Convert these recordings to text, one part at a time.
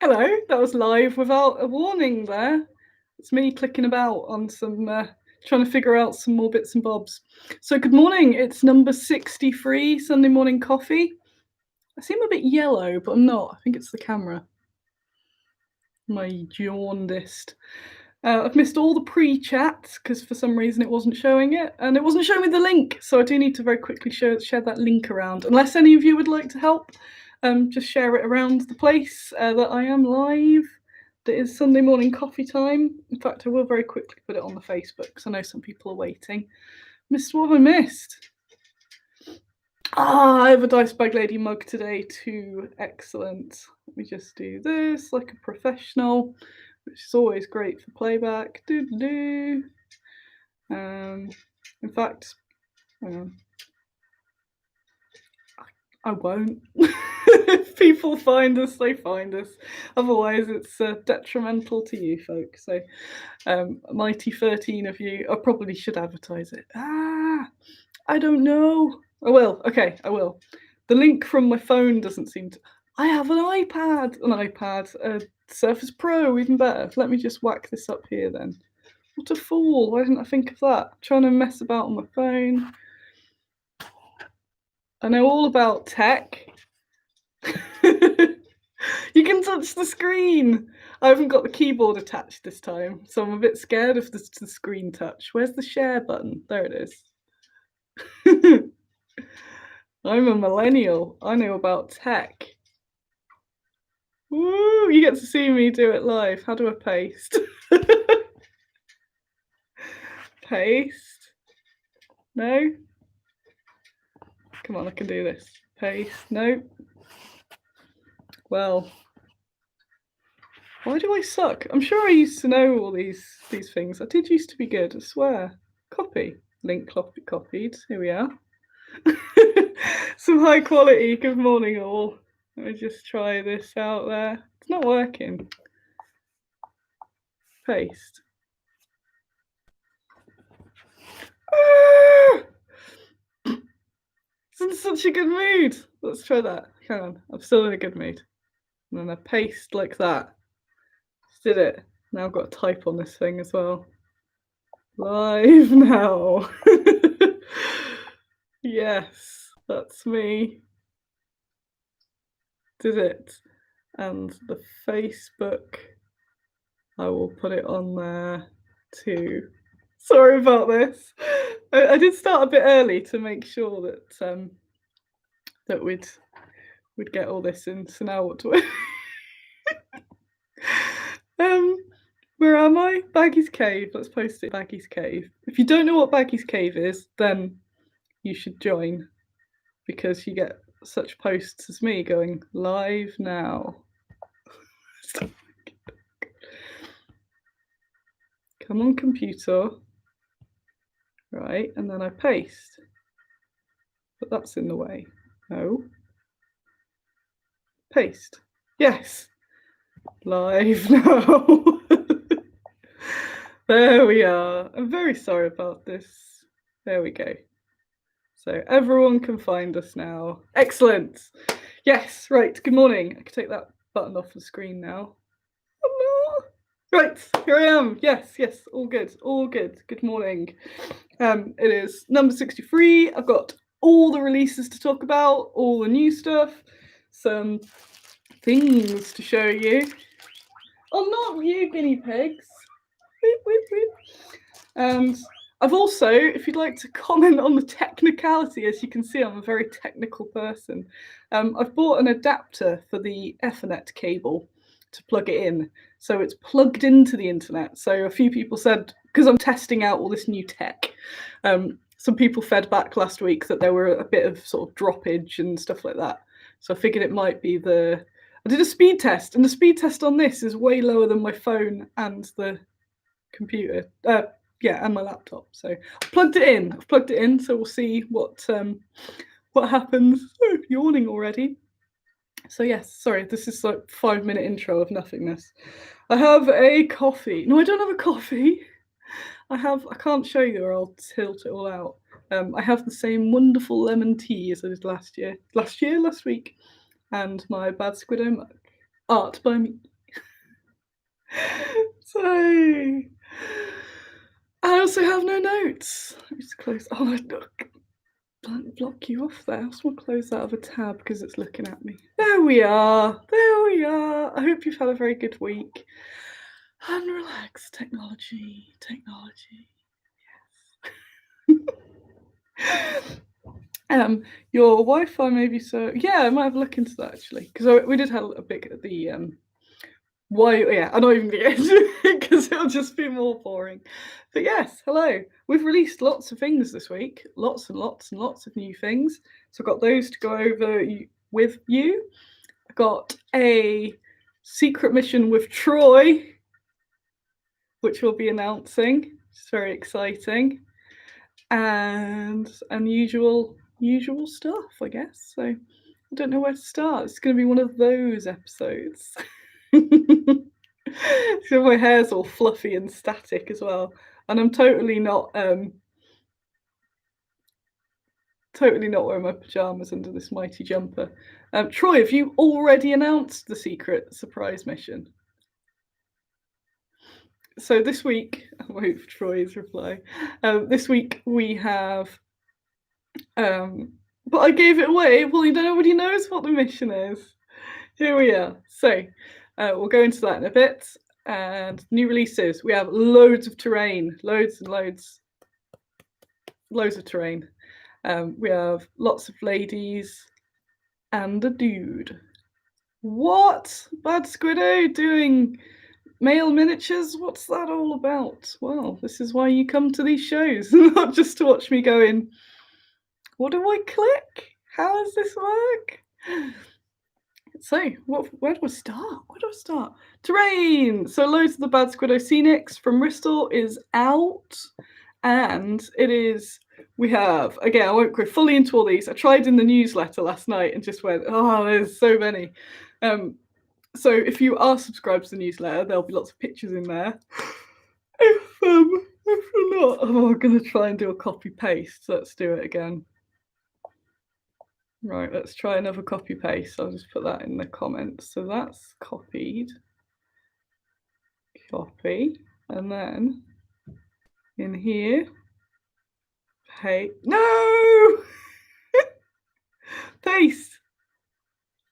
Hello, that was live without a warning there. It's me clicking about on some, trying to figure out some more bits and bobs. So, good morning. It's number 63, Sunday morning coffee. I seem a bit yellow, but I'm not. I think it's the camera. My jaundiced. I've missed all the pre-chats because for some reason it wasn't showing it, and it wasn't showing me the link. So I do need to very quickly share that link around. Unless any of you would like to help, just share it around the place that I am live. It is Sunday morning coffee time. In fact, I will very quickly put it on the Facebook because I know some people are waiting. Missed what have I missed? I have a Dice Bag Lady mug today too. Excellent. Let me just do this like a professional, which is always great for playback. Doo-doo-doo. In fact, hang on. I won't. If people find us, they find us. Otherwise, it's detrimental to you folks. So, mighty 13 of you, I probably should advertise it. I don't know. I will. Okay, I will. The link from my phone doesn't seem to. I have an iPad, a Surface Pro, even better. Let me just whack this up here then. What a fool. Why didn't I think of that? I'm trying to mess about on my phone. I know all about tech. You can touch the screen. I haven't got the keyboard attached this time, so I'm a bit scared of the screen touch. Where's the share button? There it is. I'm a millennial. I know about tech. Woo! You get to see me do it live. How do I paste? Paste. No? Come on, I can do this. Paste. No. Well, why do I suck? I'm sure I used to know all these things. I did used to be good, I swear. Copy. Link copied. Here we are. Some high quality. Good morning, all. Let me just try this out there. It's not working. Paste. It's in such a good mood. Let's try that. Hang on. I'm still in a good mood. And then I paste like that. Just did it. Now I've got a type on this thing as well. Live now. Yes, that's me. Did it. And the Facebook, I will put it on there too. Sorry about this. I did start a bit early to make sure that that we'd get all this in. So now what do I? Where am I? Baggy's Cave. Let's post it. Baggy's Cave. If you don't know what Baggy's Cave is, then you should join because you get such posts as me going live now. Come on, computer. Right, and then I paste. But that's in the way. No. Paste. Yes. Live now. There we are. I'm very sorry about this. There we go. So everyone can find us now. Excellent. Yes, right. Good morning. I can take that button off the screen now. Oh no. Right, here I am. Yes, all good. Good morning. It is number 63. I've got all the releases to talk about, all the new stuff, some things to show you. Oh, not you, guinea pigs. And I've also, if you'd like to comment on the technicality, as you can see, I'm a very technical person. I've bought an adapter for the Ethernet cable to plug it in. So it's plugged into the internet. So a few people said, because I'm testing out all this new tech, some people fed back last week that there were a bit of sort of droppage and stuff like that. So I figured it might be I did a speed test, and the speed test on this is way lower than my phone and the computer. And my laptop. So I've plugged it in. So we'll see what happens. Oh, yawning already. So yes, sorry, this is like 5-minute intro of nothingness. I have a coffee. No, I don't have a coffee. I can't show you or I'll tilt it all out. I have the same wonderful lemon tea as I did last week. And my Bad Squiddo mug. Art by me. So I also have no notes. Let me just close. Oh, look, block you off there. I just want to close that other tab because it's looking at me. There we are. There we are. I hope you've had a very good week. And relax. Technology. Technology. Yes. Your Wi-Fi maybe so. Yeah, I might have a look into that actually because we did have a bit at the why? Yeah, I'm not even going to get into it because it'll just be more boring. But yes, hello. We've released lots of things this week, lots and lots and lots of new things. So I've got those to go over with you. I got a secret mission with Troy, which we'll be announcing. It's very exciting, and unusual stuff, I guess. So I don't know where to start. It's going to be one of those episodes. So my hair's all fluffy and static as well, and I'm totally not wearing my pajamas under this mighty jumper. Troy, have you already announced the secret surprise mission? So this week, I'll wait for Troy's reply. This week we have, but I gave it away. Well, nobody knows what the mission is. Here we are. So we'll go into that in a bit. And new releases. We have loads of terrain, loads and loads of terrain. We have lots of ladies and a dude. What? Bad Squiddo doing male miniatures? What's that all about? Well, this is why you come to these shows, not just to watch me going, what do I click? How does this work? So, where do I start? Terrain! So loads of the Bad Squiddo Scenics from Bristol is out. And we have, again, I won't go fully into all these. I tried in the newsletter last night and just went, oh, there's so many. So if you are subscribed to the newsletter, there'll be lots of pictures in there. If you're not, I'm going to try and do a copy paste. So let's do it again. Right, let's try another copy paste. I'll just put that in the comments. So that's copied. Copy. And then in here, paste. No! Paste.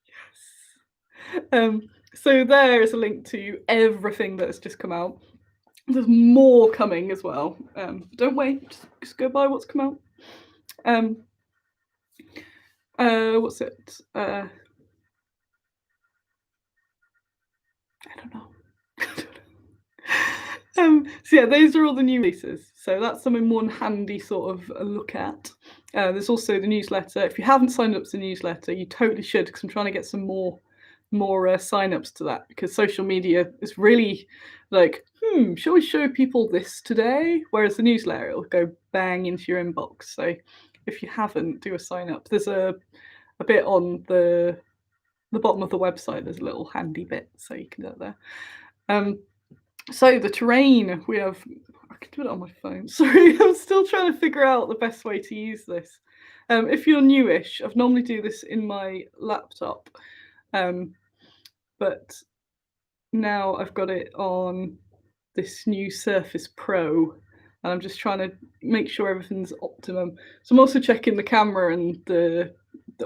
Yes. So there is a link to everything that's just come out. There's more coming as well. Don't wait, just go buy what's come out. What's it? I don't know. So yeah, those are all the new releases. So that's something more handy sort of a look at. There's also the newsletter. If you haven't signed up to the newsletter, you totally should, because I'm trying to get some more sign-ups to that, because social media is really like, shall we show people this today? Whereas the newsletter, it'll go bang into your inbox. So if you haven't, do a sign-up. There's a bit on the bottom of the website. There's a little handy bit, so you can do it there. So the terrain, we have, I can do it on my phone. Sorry, I'm still trying to figure out the best way to use this. If you're newish, I've normally do this in my laptop. But now I've got it on this new Surface Pro, and I'm just trying to make sure everything's optimum. So I'm also checking the camera and the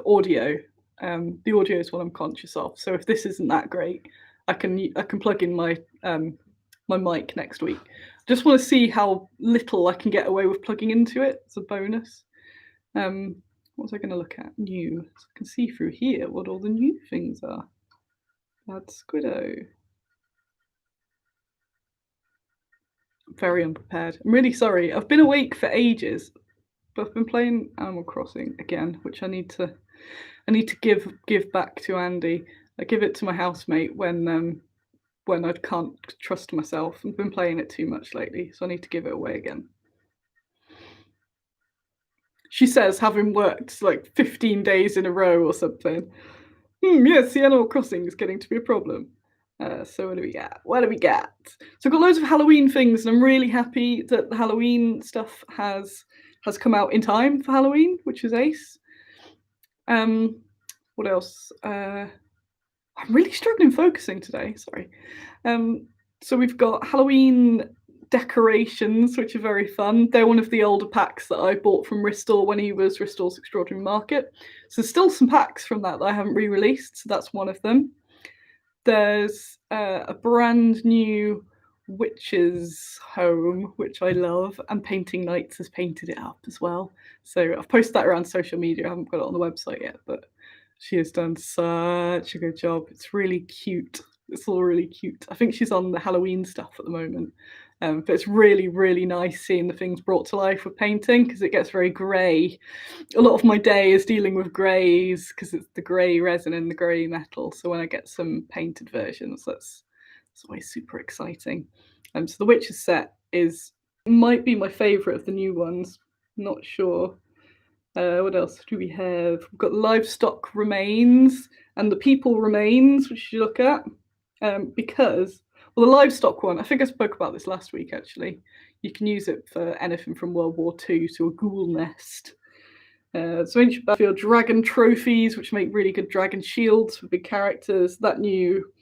audio. The audio is what I'm conscious of. So if this isn't that great, I can plug in my my mic next week. Just want to see how little I can get away with plugging into it. It's a bonus. What was I going to look at? New. So I can see through here what all the new things are. Bad Squiddo. Very unprepared. I'm really sorry. I've been awake for ages, but I've been playing Animal Crossing again, which I need to give back to Andy. I give it to my housemate when I can't trust myself. I've been playing it too much lately, so I need to give it away again. She says, having worked like 15 days in a row or something, yes, the Animal Crossing is getting to be a problem. So what do we got? So I've got loads of Halloween things, and I'm really happy that the Halloween stuff has come out in time for Halloween, which is ace. What else? I'm really struggling focusing today. Sorry. So we've got Halloween decorations, which are very fun. They're one of the older packs that I bought from Restore when he was Restore's Extraordinary Market. So there's still some packs from that I haven't re-released, so that's one of them. There's a brand new witch's home, which I love, and Painting Nights has painted it up as well. So I've posted that around social media. I haven't got it on the website yet, but she has done such a good job. It's really cute. It's all really cute. I think she's on the Halloween stuff at the moment. But it's really, really nice seeing the things brought to life with painting because it gets very grey. A lot of my day is dealing with greys because it's the grey resin and the grey metal. So when I get some painted versions, that's always super exciting. So the Witcher set might be my favourite of the new ones. Not sure. What else do we have? We've got livestock remains and the people remains, which you look at. Because, well, the livestock one, I think I spoke about this last week actually. You can use it for anything from World War II to a ghoul nest. So ancient battlefield dragon trophies, which make really good dragon shields for big characters. That new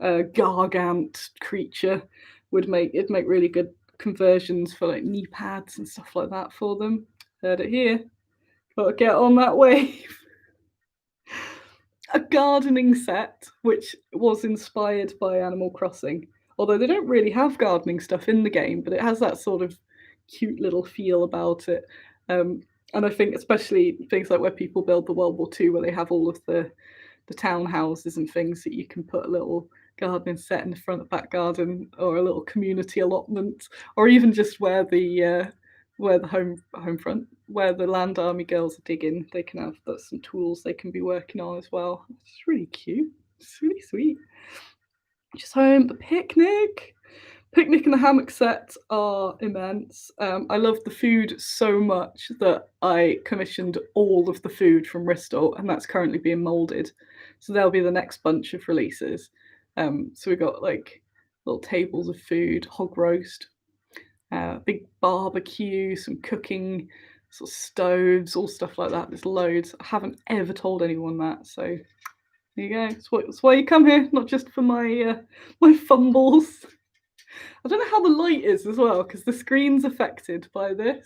gargant creature would make really good conversions for like knee pads and stuff like that for them. Heard it here. Gotta get on that wave. A gardening set, which was inspired by Animal Crossing. Although they don't really have gardening stuff in the game, but it has that sort of cute little feel about it. And I think especially things like where people build the World War II, where they have all of the townhouses and things that you can put a little gardening set in the front of back garden, or a little community allotment, or even just where the home front, where the land army girls are digging, they can have some tools they can be working on as well. It's really cute. It's really sweet. Just home, the picnic and the hammock set are immense. I love the food so much that I commissioned all of the food from Bristol, and that's currently being moulded. So there'll be the next bunch of releases. So we got like little tables of food, hog roast, big barbecue, some cooking, sort of stoves, all stuff like that. There's loads. I haven't ever told anyone that, so there you go. That's why you come here, not just for my my fumbles. I don't know how the light is as well, because the screen's affected by this.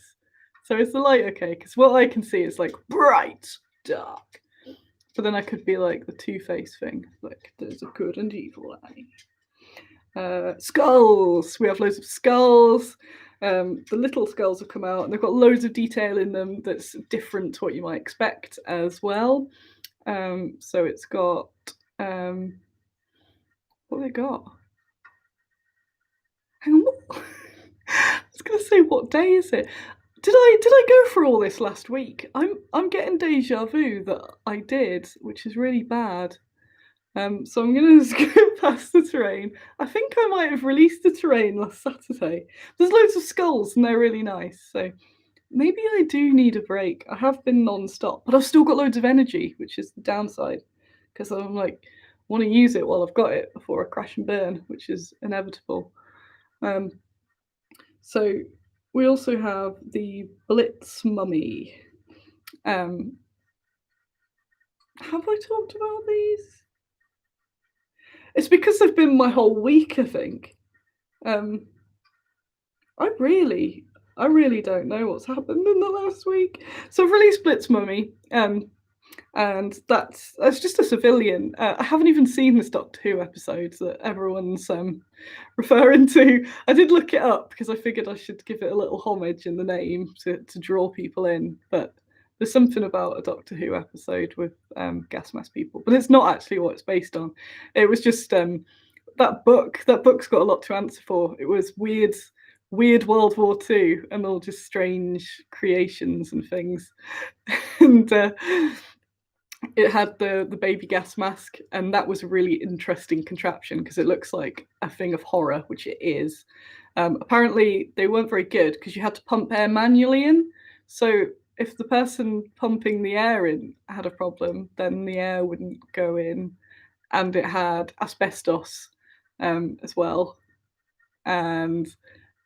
So is the light okay? Because what I can see is like bright, dark. But then I could be like the Two-Face thing, like there's a good and evil eye. Skulls. We have loads of skulls. The little skulls have come out, and they've got loads of detail in them that's different to what you might expect as well. So it's got what have they got? Hang on. I was going to say, what day is it? Did I go for all this last week? I'm getting deja vu that I did, which is really bad. So I'm going to skip past the terrain. I think I might have released the terrain last Saturday. There's loads of skulls and they're really nice. So maybe I do need a break. I have been non-stop, but I've still got loads of energy, which is the downside. Because I'm like, want to use it while I've got it before I crash and burn, which is inevitable. So we also have the Blitz Mummy. Have I talked about these? It's because they've been my whole week, I think. I really don't know what's happened in the last week. So I've released Blitz Mummy, and that's just a civilian. I haven't even seen this Doctor Who episodes that everyone's referring to. I did look it up because I figured I should give it a little homage in the name to draw people in, but there's something about a Doctor Who episode with gas mask people, but it's not actually what it's based on. It was just that book's got a lot to answer for. It was weird World War II and all just strange creations and things. And it had the baby gas mask, and that was a really interesting contraption because it looks like a thing of horror, which it is. Apparently they weren't very good because you had to pump air manually in. So if the person pumping the air in had a problem, then the air wouldn't go in. And it had asbestos as well. And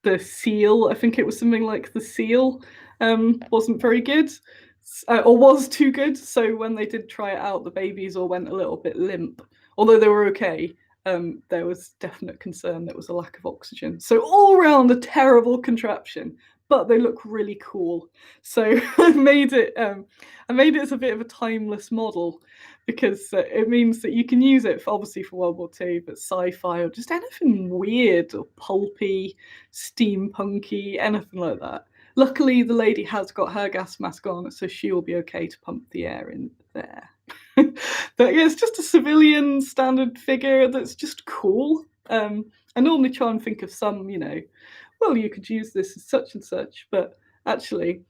the seal, I think it was something like the seal, wasn't very good. Or was too good. So when they did try it out, the babies all went a little bit limp. Although they were okay. there was definite concern there was a lack of oxygen. So all around a terrible contraption, but they look really cool. So I made it as a bit of a timeless model because it means that you can use it for, obviously for World War II, but sci-fi or just anything weird or pulpy, steampunky, anything like that. Luckily, the lady has got her gas mask on, so she will be okay to pump the air in there. But yeah, it's just a civilian standard figure that's just cool. I normally try and think of some, well, you could use this as such and such, but actually,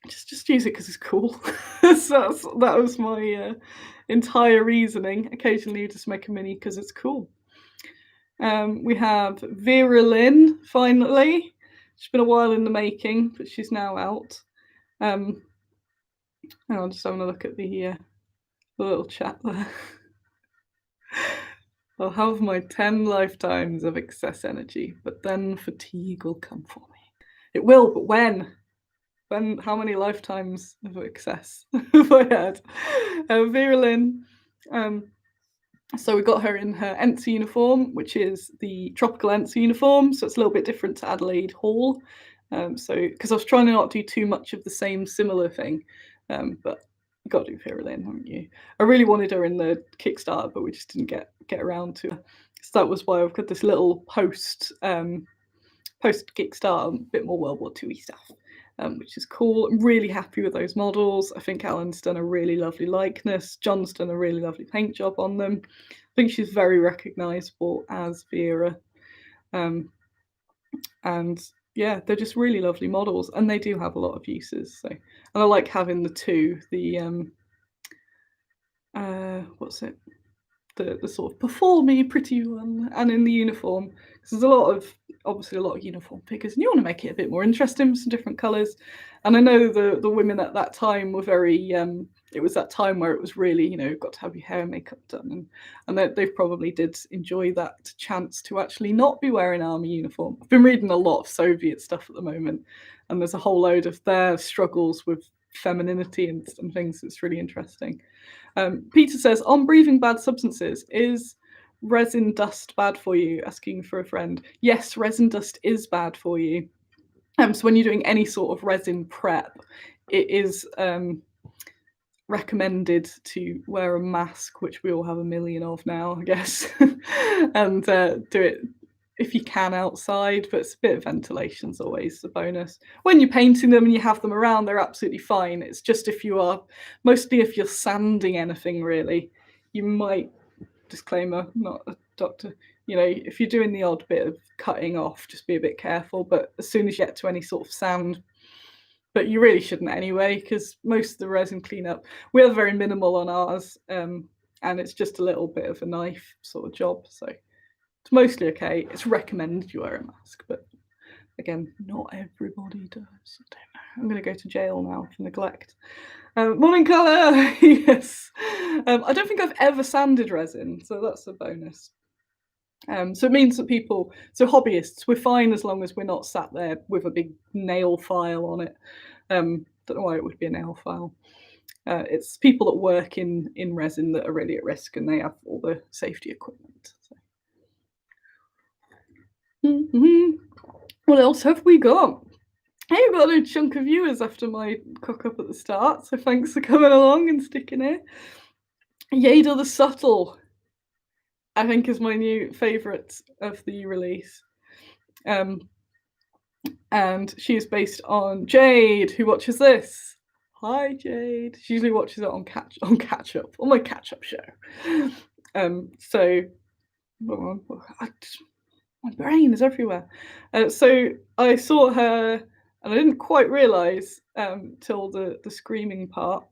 just use it because it's cool. So that was my entire reasoning. Occasionally, you just make a mini because it's cool. We have Vera Lynn, finally. She's been a while in the making, but she's now out. I'm just having a look at the little chat there. I'll have my 10 lifetimes of excess energy, but then fatigue will come for me. It will, but when? How many lifetimes of excess have I had? Vera Lynn. So we got her in her ENTS uniform, which is the tropical ENTS uniform. So it's a little bit different to Adelaide Hall. Because I was trying to not do too much of the same similar thing, but you got to do Vera Lynn, haven't you? I really wanted her in the Kickstarter, but we just didn't get around to her. So that was why I've got this little post Kickstarter, a bit more World War II stuff, which is cool. I'm really happy with those models. I think Alan's done a really lovely likeness. John's done a really lovely paint job on them. I think she's very recognisable as Vera. And yeah, they're just really lovely models, and they do have a lot of uses. So, and I like having the two, the what's it, the sort of performy, pretty one, and in the uniform, because there's obviously a lot of uniform figures, and you want to make it a bit more interesting with some different colours. And I know the women at that time were very it was that time where it was really, got to have your hair and makeup done, and they probably did enjoy that chance to actually not be wearing army uniform. I've been reading a lot of Soviet stuff at the moment, and there's a whole load of their struggles with femininity and things that's really interesting. Peter says, on breathing bad substances, is resin dust bad for you? Asking for a friend. Yes, resin dust is bad for you. So when you're doing any sort of resin prep, it is recommended to wear a mask, which we all have a million of now, I guess, and do it if you can outside, but it's a bit of ventilation's always a bonus. When you're painting them and you have them around, they're absolutely fine. It's just if you're sanding anything, really, you might, disclaimer, not a doctor, if you're doing the odd bit of cutting off, just be a bit careful. But as soon as you get to any sort of sand, but you really shouldn't anyway, because most of the resin cleanup, we're very minimal on ours, and it's just a little bit of a knife sort of job. So it's mostly okay. It's recommended you wear a mask, but again, not everybody does. I don't know. I'm going to go to jail now for neglect. Morning colour, yes. I don't think I've ever sanded resin, so that's a bonus. So it means that hobbyists, we're fine as long as we're not sat there with a big nail file on it. Don't know why it would be a nail file. It's people that work in resin that are really at risk, and they have all the safety equipment. So. What else have we got? Hey, we've got a chunk of viewers after my cock up at the start, so thanks for coming along and sticking here. Yada the Subtle, I think, is my new favourite of the release. And she is based on Jade, who watches this. Hi, Jade. She usually watches it on Catch Up, on my Catch Up show. So, my brain is everywhere. So I saw her, and I didn't quite realise till the screaming part.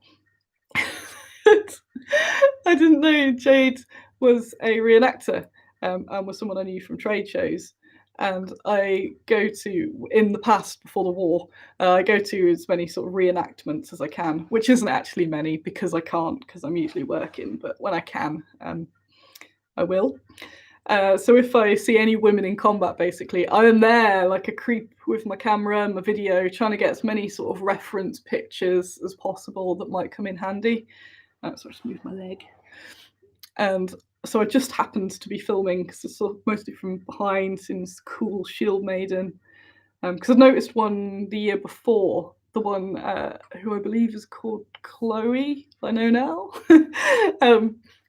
I didn't know Jade was a reenactor and was someone I knew from trade shows. And I go to, in the past, before the war, I go to as many sort of reenactments as I can, which isn't actually many because I can't, because I'm usually working. But when I can, I will. So if I see any women in combat, basically, I'm there like a creep with my camera and my video, trying to get as many sort of reference pictures as possible that might come in handy. So I just move my leg. And so I just happened to be filming because it's sort of mostly from behind, seems cool Shield Maiden. Because I noticed one the year before, the one who I believe is called Chloe, I know now,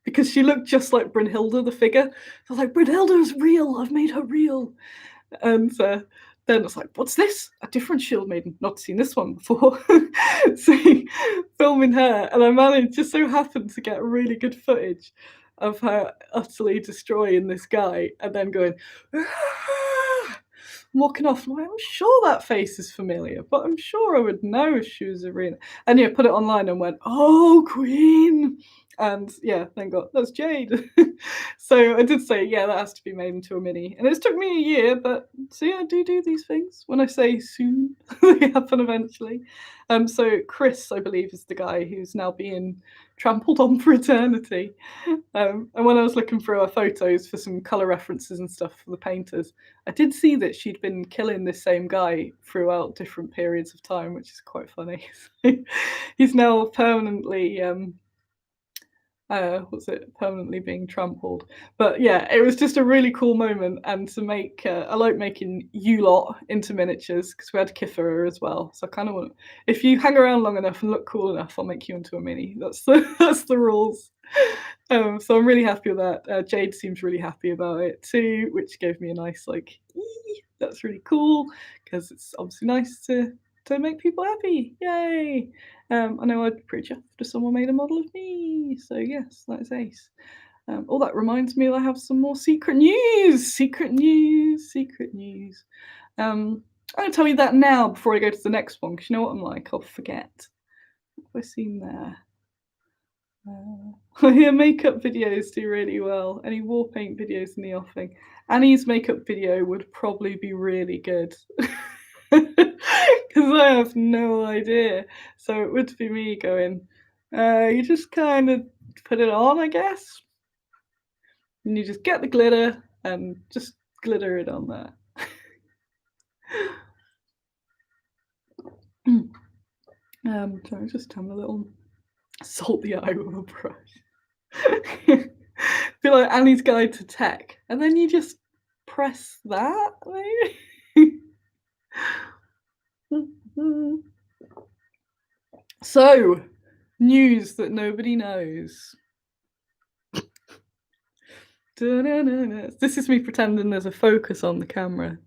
because she looked just like Brynhilde, the figure. I was like, Brynhilde is real, I've made her real. And then it's like, what's this? A different Shield Maiden. Not seen this one before. So filming her, and I managed, just so happened to get really good footage of her utterly destroying this guy, and then going, "Ah!" walking off. I'm like, I'm sure that face is familiar, but I'm sure I would know if she was Arena. And yeah, put it online and went, oh, Queen. And yeah, thank God, that's Jade. So I did say, yeah, that has to be made into a mini. And it's took me a year, but see, I do these things. When I say soon, they happen eventually. So Chris, I believe, is the guy who's now being trampled on for eternity. And when I was looking through our photos for some colour references and stuff for the painters, I did see that she'd been killing this same guy throughout different periods of time, which is quite funny. He's now permanently permanently being trampled. But yeah, it was just a really cool moment, and to make I like making you lot into miniatures because we had Kithera as well. So I kind of want, if you hang around long enough and look cool enough, I'll make you into a mini. That's the rules. So I'm really happy with that. Jade seems really happy about it too, which gave me a nice like, that's really cool, because it's obviously nice to make people happy. Yay! I know I'd be pretty chuffed if someone made a model of me. So yes, that is ace. Oh, that reminds me, I have some more secret news. Secret news. Secret news. I'm going to tell you that now before I go to the next one, because you know what I'm like, I'll forget. What have I seen there? I hear makeup videos do really well. Any war paint videos in the offing? Annie's makeup video would probably be really good. Because I have no idea. So it would be me going, you just kind of put it on, I guess. And you just get the glitter and just glitter it on there. So I'm just having a little salt the eye with a brush. Feel like Annie's Guide to Tech. And then you just press that, maybe? So, news that nobody knows. This is me pretending there's a focus on the camera.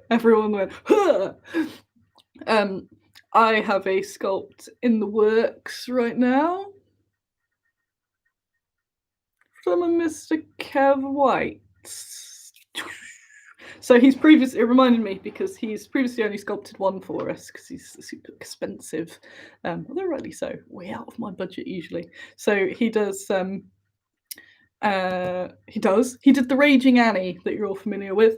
Everyone went, huh! I have a sculpt in the works right now from a Mr. Kev White. So he's previously, it reminded me because he's previously only sculpted one for us because he's super expensive, although rightly so, way out of my budget usually. So he does, he did the Raging Annie that you're all familiar with.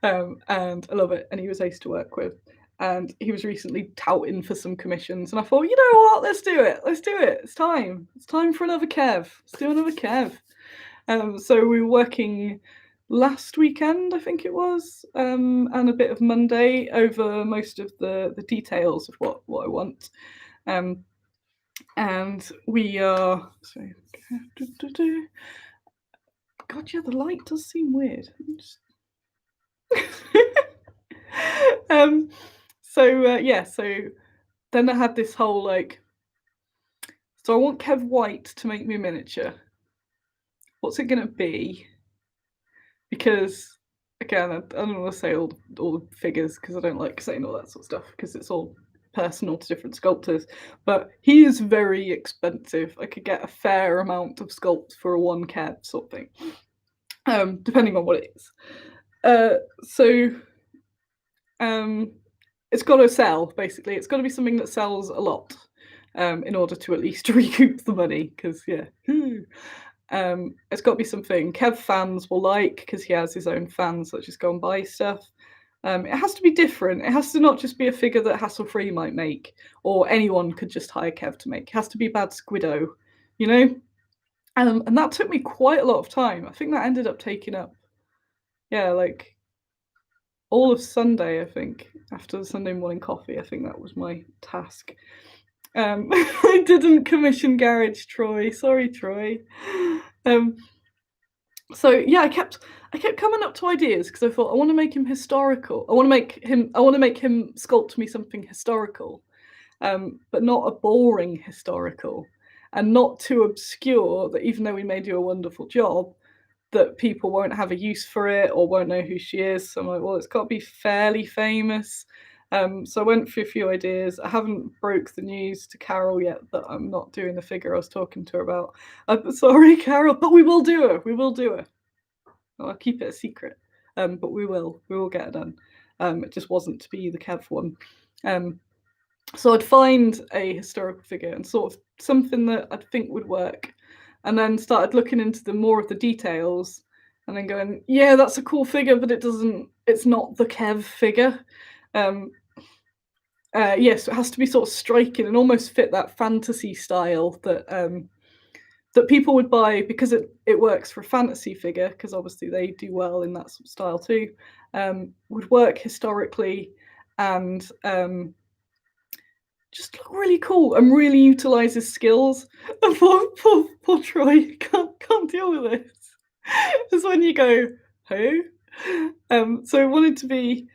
And I love it, and he was ace to work with. And he was recently touting for some commissions, and I thought, you know what, let's do it. It's time for another Kev. Let's do another Kev. So we were working last weekend, I think it was, and a bit of Monday over most of the details of what I want. And we are, sorry, God, yeah, the light does seem weird. So then I had this whole like, so I want Kev White to make me a miniature. What's it gonna be? Because again, I don't want to say all the figures because I don't like saying all that sort of stuff because it's all personal to different sculptors. But he is very expensive. I could get a fair amount of sculpt for a one Kev sort of thing, depending on what it is. It's got to sell, basically. It's got to be something that sells a lot in order to at least recoup the money, because, yeah. It's got to be something Kev fans will like, because he has his own fans that just go and buy stuff. It has to be different. It has to not just be a figure that Hassle Free might make, or anyone could just hire Kev to make. It has to be Bad Squiddo, you know? And that took me quite a lot of time. I think that ended up taking up, yeah, like all of Sunday, I think, after the Sunday morning coffee, I think that was my task. I didn't commission Garage Troy. Sorry, Troy. Um, so yeah, I kept coming up to ideas because I thought I want to make him historical. I want to make him sculpt me something historical, but not a boring historical, and not too obscure that even though we may do a wonderful job, that people won't have a use for it or won't know who she is. So I'm like, well, it's got to be fairly famous. So I went through a few ideas. I haven't broke the news to Carol yet that I'm not doing the figure I was talking to her about. I'm sorry, Carol, but we will do her. We will do her. I'll keep it a secret, but we will. We will get it done. It just wasn't to be the Kev one. So I'd find a historical figure and sort of something that I'd think would work, and then started looking into the more of the details, and then going, yeah, that's a cool figure, but it's not the Kev figure. Um, yes, it has to be sort of striking and almost fit that fantasy style that people would buy because it works for a fantasy figure because obviously they do well in that sort of style too. Would work historically and just look really cool and really utilize his skills. And poor Troy can't deal with this. It's when you go, who? So I wanted to be.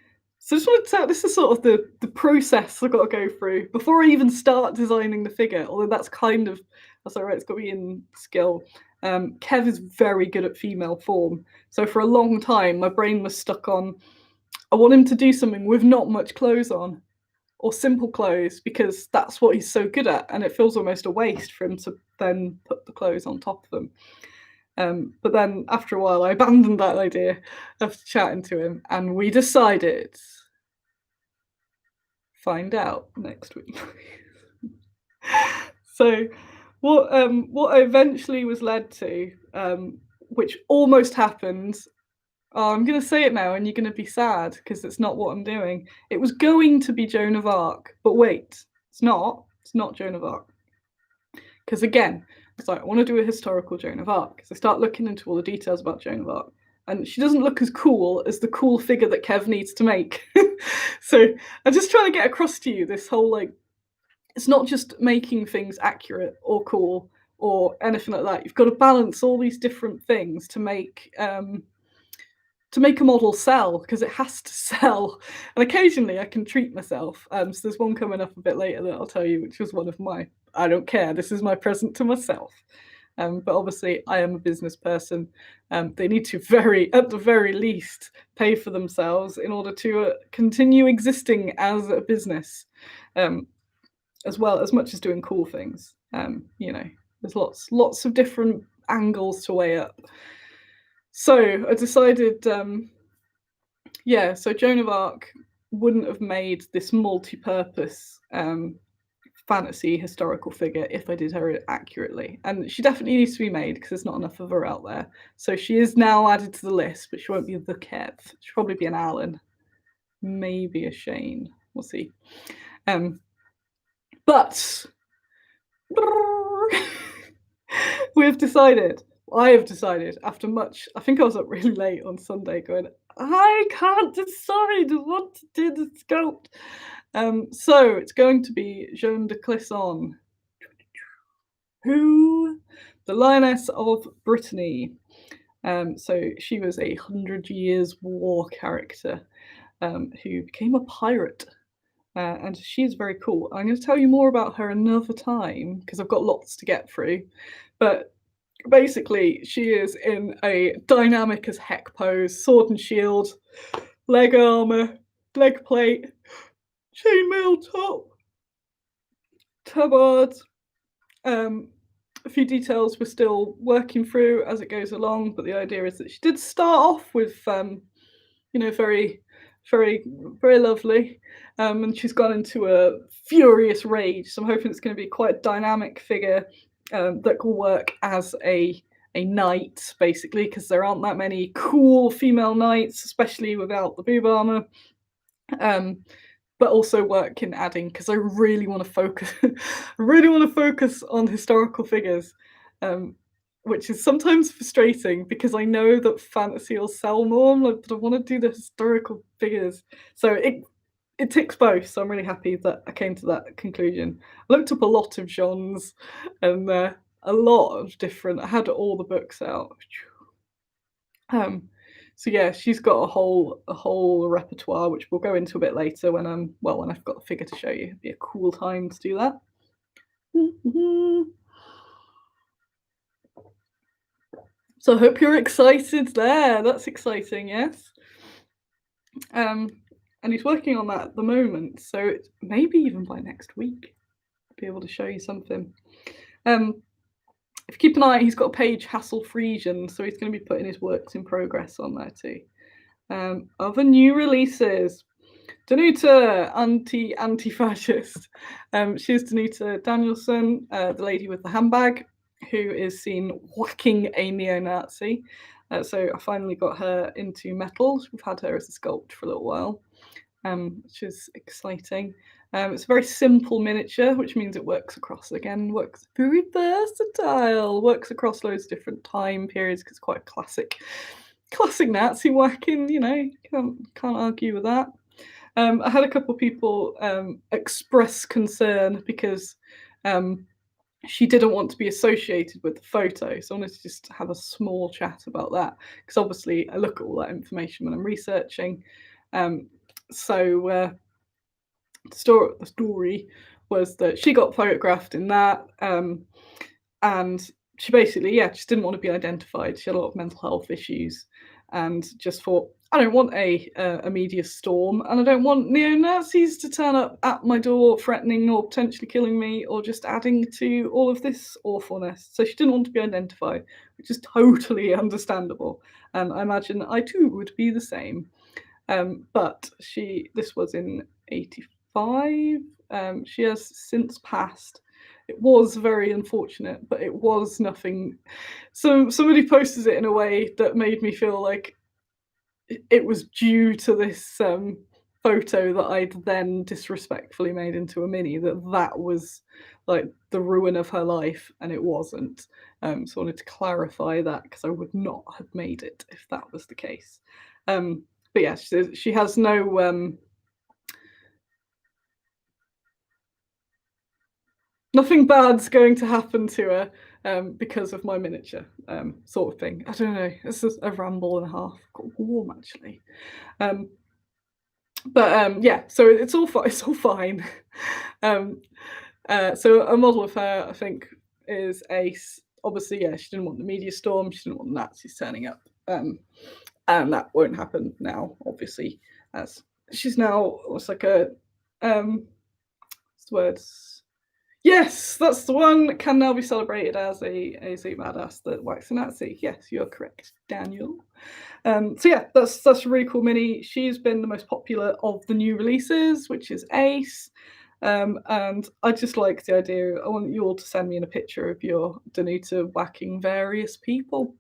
So I just wanted to tell this is sort of the process I've got to go through before I even start designing the figure. Although that's kind of that's all right. It's got to be in skill. Kev is very good at female form, so for a long time my brain was stuck on. I want him to do something with not much clothes on, or simple clothes because that's what he's so good at, and it feels almost a waste for him to then put the clothes on top of them. But then after a while, I abandoned that idea after chatting to him, and we decided find out next week. So, what I eventually was led to, which almost happened. Oh, I'm going to say it now, and you're going to be sad because it's not what I'm doing. It was going to be Joan of Arc, but wait, it's not. It's not Joan of Arc. Because again, it's like I want to do a historical Joan of Arc. So I start looking into all the details about Joan of Arc, and she doesn't look as cool as the cool figure that Kev needs to make. So I'm just trying to get across to you this whole like, it's not just making things accurate or cool or anything like that. You've got to balance all these different things to make a model sell because it has to sell. And occasionally I can treat myself. So there's one coming up a bit later that I'll tell you, which was one of my, I don't care, this is my present to myself. But obviously I am a business person. They need to at the very least, pay for themselves in order to continue existing as a business, as well, as much as doing cool things. There's lots of different angles to weigh up. So I decided, so Joan of Arc wouldn't have made this multi-purpose fantasy historical figure if I did her accurately. And she definitely needs to be made because there's not enough of her out there. So she is now added to the list, but she won't be the Kev. She'll probably be an Alan, maybe a Shane. We'll see. But I have decided after much, I think I was up really late on Sunday going, I can't decide what to do the sculpt. So it's going to be Joan de Clisson, who, the Lioness of Brittany. So she was a 100 Years War character who became a pirate. And she's very cool. I'm going to tell you more about her another time because I've got lots to get through. But basically, she is in a dynamic as heck pose, sword and shield, leg armor, leg plate, chainmail top, tabard. A few details we're still working through as it goes along, but the idea is that she did start off with, very, very, very lovely, and she's gone into a furious rage. So I'm hoping it's going to be quite a dynamic figure that will work as a knight, basically, because there aren't that many cool female knights, especially without the boob armor. But also work in adding because I really want to focus. I really want to focus on historical figures. which is sometimes frustrating because I know that fantasy will sell more, but I want to do the historical figures. So it ticks both. So I'm really happy that I came to that conclusion. I looked up a lot of genres and a lot of different. I had all the books out. Um, so yeah, she's got a whole repertoire, which we'll go into a bit later when when I've got a figure to show you. It'd be a cool time to do that. So I hope you're excited there. That's exciting, yes. Um, and he's working on that at the moment, so maybe even by next week I'll be able to show you something. If you keep an eye, he's got a page Hassle Frisian, so he's going to be putting his works in progress on there too. Other new releases. Danuta, anti-fascist. She's Danuta Danielson, the lady with the handbag, who is seen whacking a neo-Nazi. So I finally got her into metals. We've had her as a sculpt for a little while, which is exciting. It's a very simple miniature, which means it works across, again, works very versatile, works across loads of different time periods because it's quite classic Nazi whacking, can't argue with that. I had a couple of people express concern because she didn't want to be associated with the photo. So I wanted to just have a small chat about that because obviously I look at all that information when I'm researching. So the story was that she got photographed in that, and she basically, just didn't want to be identified. She had a lot of mental health issues, and just thought, I don't want a media storm, and I don't want neo-Nazis to turn up at my door threatening or potentially killing me or just adding to all of this awfulness. So she didn't want to be identified, which is totally understandable. And I imagine I too would be the same. But this was in 85. She has since passed. It was very unfortunate, but it was nothing. So somebody posted it in a way that made me feel like it was due to this photo that I'd then disrespectfully made into a mini, that was like the ruin of her life, and it wasn't. So I wanted to clarify that because I would not have made it if that was the case. But yeah, she has no nothing bad's going to happen to her because of my miniature, sort of thing. I don't know. This is a ramble and a half. I've got warm actually. But yeah, so it's all fine. So a model of her, I think, is Ace. Obviously, yeah, she didn't want the media storm. She didn't want the Nazis turning up, and that won't happen now. Obviously, as she's now what's like a what's the words? Yes, that's the one. Can now be celebrated as a badass that whacks a Nazi. Yes, you're correct, Daniel. So yeah, that's a really cool mini. She's been the most popular of the new releases, which is Ace. And I just like the idea. I want you all to send me in a picture of your Danuta whacking various people.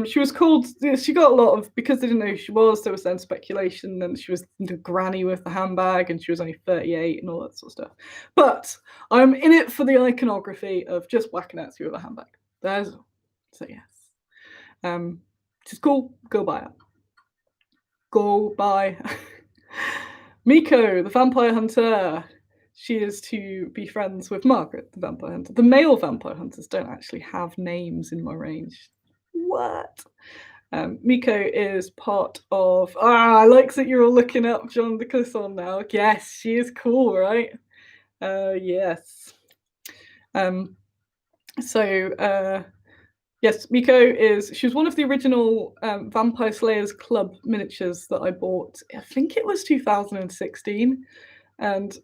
She was called. She got a lot of, because they didn't know who she was. There was then speculation, and she was the granny with the handbag, and she was only 38 and all that sort of stuff. But I'm in it for the iconography of just whacking at you with a handbag. So yes, it's cool. Go buy it. Go buy. Miko, the vampire hunter. She is to be friends with Margaret, the vampire hunter. The male vampire hunters don't actually have names in my range. What? Miko is part of. I like that you're all looking up John the Clisson now. Yes, she is cool, right? Yes. Yes, Miko she was one of the original Vampire Slayers Club miniatures that I bought. I think it was 2016, and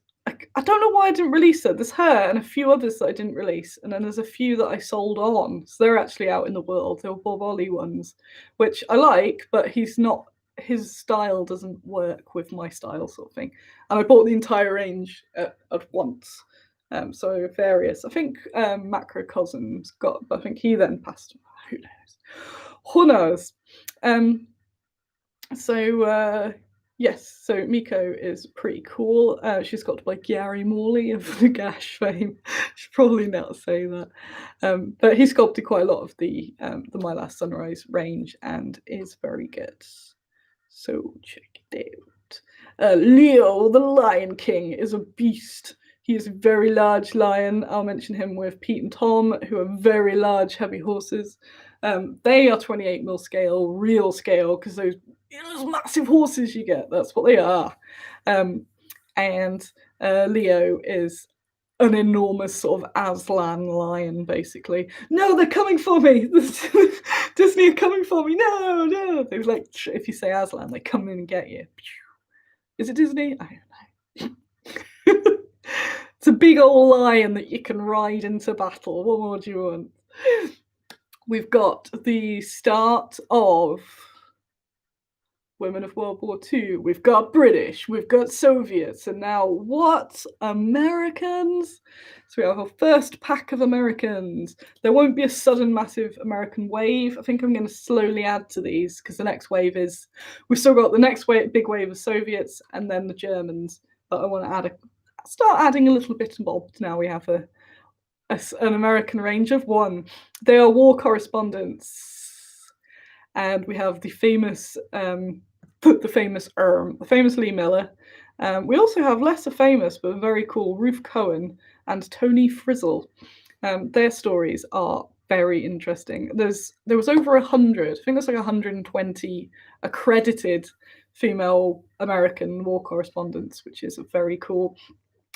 I don't know why I didn't release it. There's her and a few others that I didn't release, and then there's a few that I sold on. So they're actually out in the world. They're Borvoli ones, which I like, but his style doesn't work with my style, sort of thing. And I bought the entire range at once. So various. I think Macrocosm's got, but I think he then passed. Who knows? Who knows? So Yes, so Miko is pretty cool. She's got by Gary Morley of the Gash fame. Should probably not say that, but he sculpted quite a lot of the My Last Sunrise range and is very good. So check it out. Leo, the Lion King, is a beast. He is a very large lion. I'll mention him with Pete and Tom, who are very large, heavy horses. They are 28mm scale, real scale, because those massive horses you get, that's what they are. And Leo is an enormous sort of Aslan lion, basically. No, they're coming for me. Disney are coming for me. No, no. They was like, if you say Aslan, they come in and get you. Is it Disney? I don't know. It's a big old lion that you can ride into battle. What more do you want? We've got the start of women of World War II. We've got British, we've got Soviets, and now what? Americans? So we have our first pack of Americans. There won't be a sudden massive American wave. I think I'm going to slowly add to these because the next wave is, we've still got the next big wave of Soviets and then the Germans. But I want to start adding a little bit and bob. Now we have an American range of one. They are war correspondents. And we have the famous Lee Miller. We also have lesser famous but very cool Ruth Cohen and Tony Frizzle. Their stories are very interesting. There was over 100, I think there's like 120 accredited female American war correspondents, which is very cool.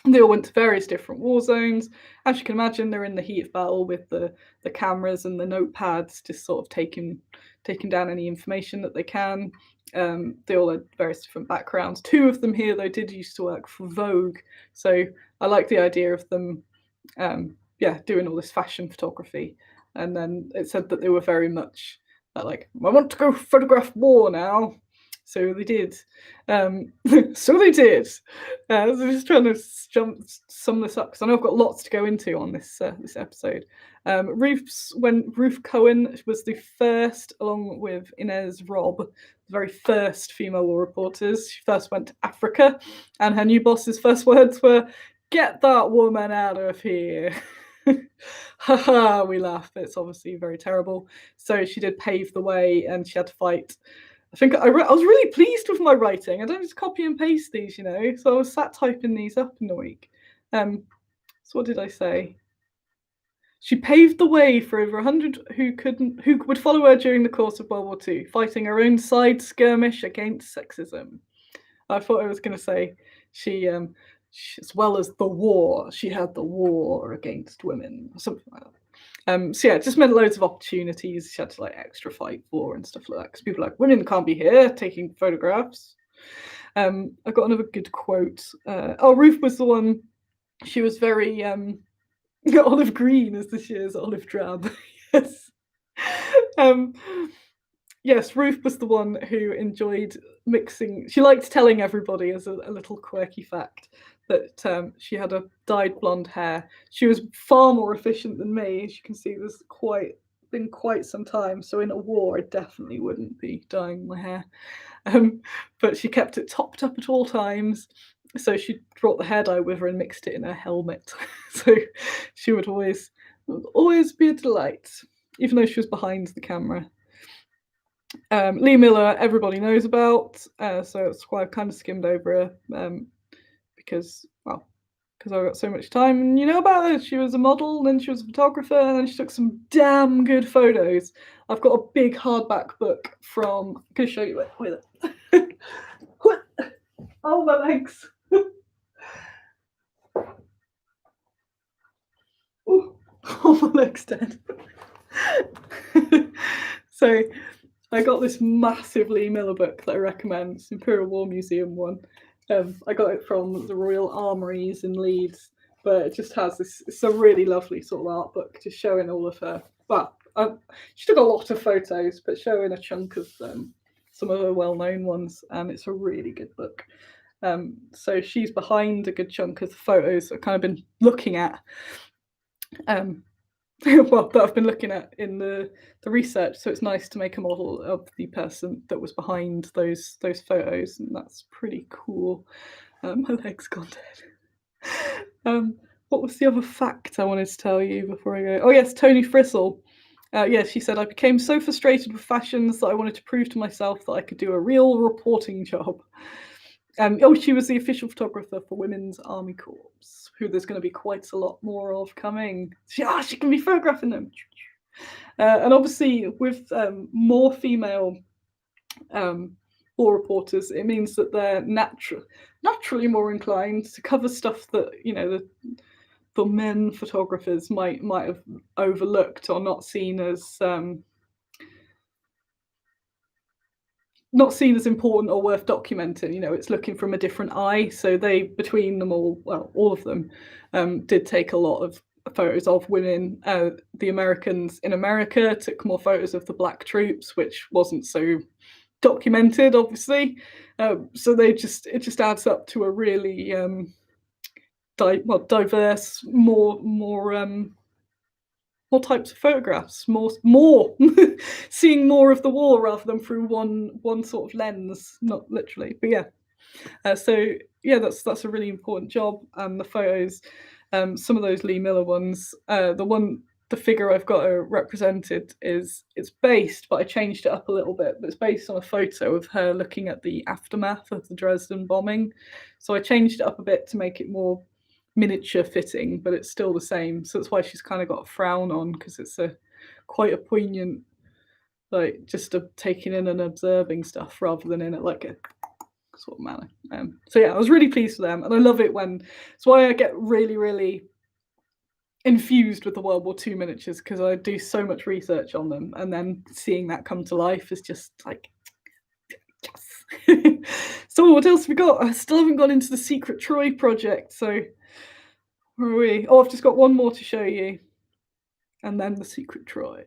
They all went to various different war zones. As you can imagine, they're in the heat of battle with the cameras and the notepads, just sort of taking down any information that they can. They all had various different backgrounds. Two of them here, though, did used to work for Vogue. So I like the idea of them, doing all this fashion photography. And then it said that they were very much like, I want to go photograph war now. So they did. So they did. So I'm just trying to sum this up because I know I've got lots to go into on this episode. Ruth Cohen was the first, along with Inez Robb, the very first female war reporters. She first went to Africa, and her new boss's first words were, "Get that woman out of here." Haha, we laugh. It's obviously very terrible. So she did pave the way, and she had to fight. I think I was really pleased with my writing. I don't just copy and paste these, so I was sat typing these up in the week. So what did I say? She paved the way for over 100 who would follow her during the course of World War II, fighting her own side skirmish against sexism. I thought I was going to say she, as well as the war, she had the war against women, or something like that. So yeah, it just meant loads of opportunities. She had to like extra fight for and stuff like that because people are like, women can't be here taking photographs. I got another good quote. Ruth was the one. She was very olive green as this year's olive drab. Yes. Yes, Ruth was the one who enjoyed mixing. She liked telling everybody, as a little quirky fact, that she had a dyed blonde hair. She was far more efficient than me. As you can see, there's been quite some time. So in a war, I definitely wouldn't be dyeing my hair. But she kept it topped up at all times. So she brought the hair dye with her and mixed it in her helmet. So she would always be a delight, even though she was behind the camera. Lee Miller, everybody knows about, so it's why I've kind of skimmed over her, because I've got so much time and you know about her. She was a model, then she was a photographer, and then she took some damn good photos. I've got a big hardback book from, I can show you it with it. Oh, my legs. Oh, my leg's dead. So I got this massive Lee Miller book that I recommend. It's Imperial War Museum one. I got it from the Royal Armouries in Leeds, but it just has this. It's a really lovely sort of art book, just showing all of her. Well, she took a lot of photos, but showing a chunk of some of her well-known ones, and it's a really good book. So she's behind a good chunk of the photos I've kind of been looking at. well, that I've been looking at in the research. So it's nice to make a model of the person that was behind those photos, and that's pretty cool. My leg's gone dead. What was the other fact I wanted to tell you before I go? Oh yes, Tony Frisell. Yes, she said I became so frustrated with fashions that I wanted to prove to myself that I could do a real reporting job. Oh, she was the official photographer for Women's Army Corps, who there's going to be quite a lot more of coming. She can be photographing them. And obviously, with more female war reporters, it means that they're naturally more inclined to cover stuff that the men photographers might have overlooked or not seen as important or worth documenting. It's looking from a different eye. So they, between them all, well, all of them, did take a lot of photos of women. The Americans in America took more photos of the black troops, which wasn't so documented, obviously. So it just adds up to a really diverse, more types of photographs, more seeing more of the war rather than through one sort of lens, not literally, but yeah. So yeah, that's a really important job. And the photos, some of those Lee Miller ones, the figure I've got represented it's based, but I changed it up a little bit. But it's based on a photo of her looking at the aftermath of the Dresden bombing. So I changed it up a bit to make it more miniature fitting, but it's still the same. So that's why she's kind of got a frown on, because it's quite a poignant, like just taking in and observing stuff rather than in it like a sort of manner. So yeah, I was really pleased with them, and I love it when it's why I get really, really infused with the World War II miniatures, because I do so much research on them, and then seeing that come to life is just like yes. So what else have we got? I still haven't gone into the Secret Troy project, so where are we? Oh, I've just got one more to show you, and then the Secret Troy.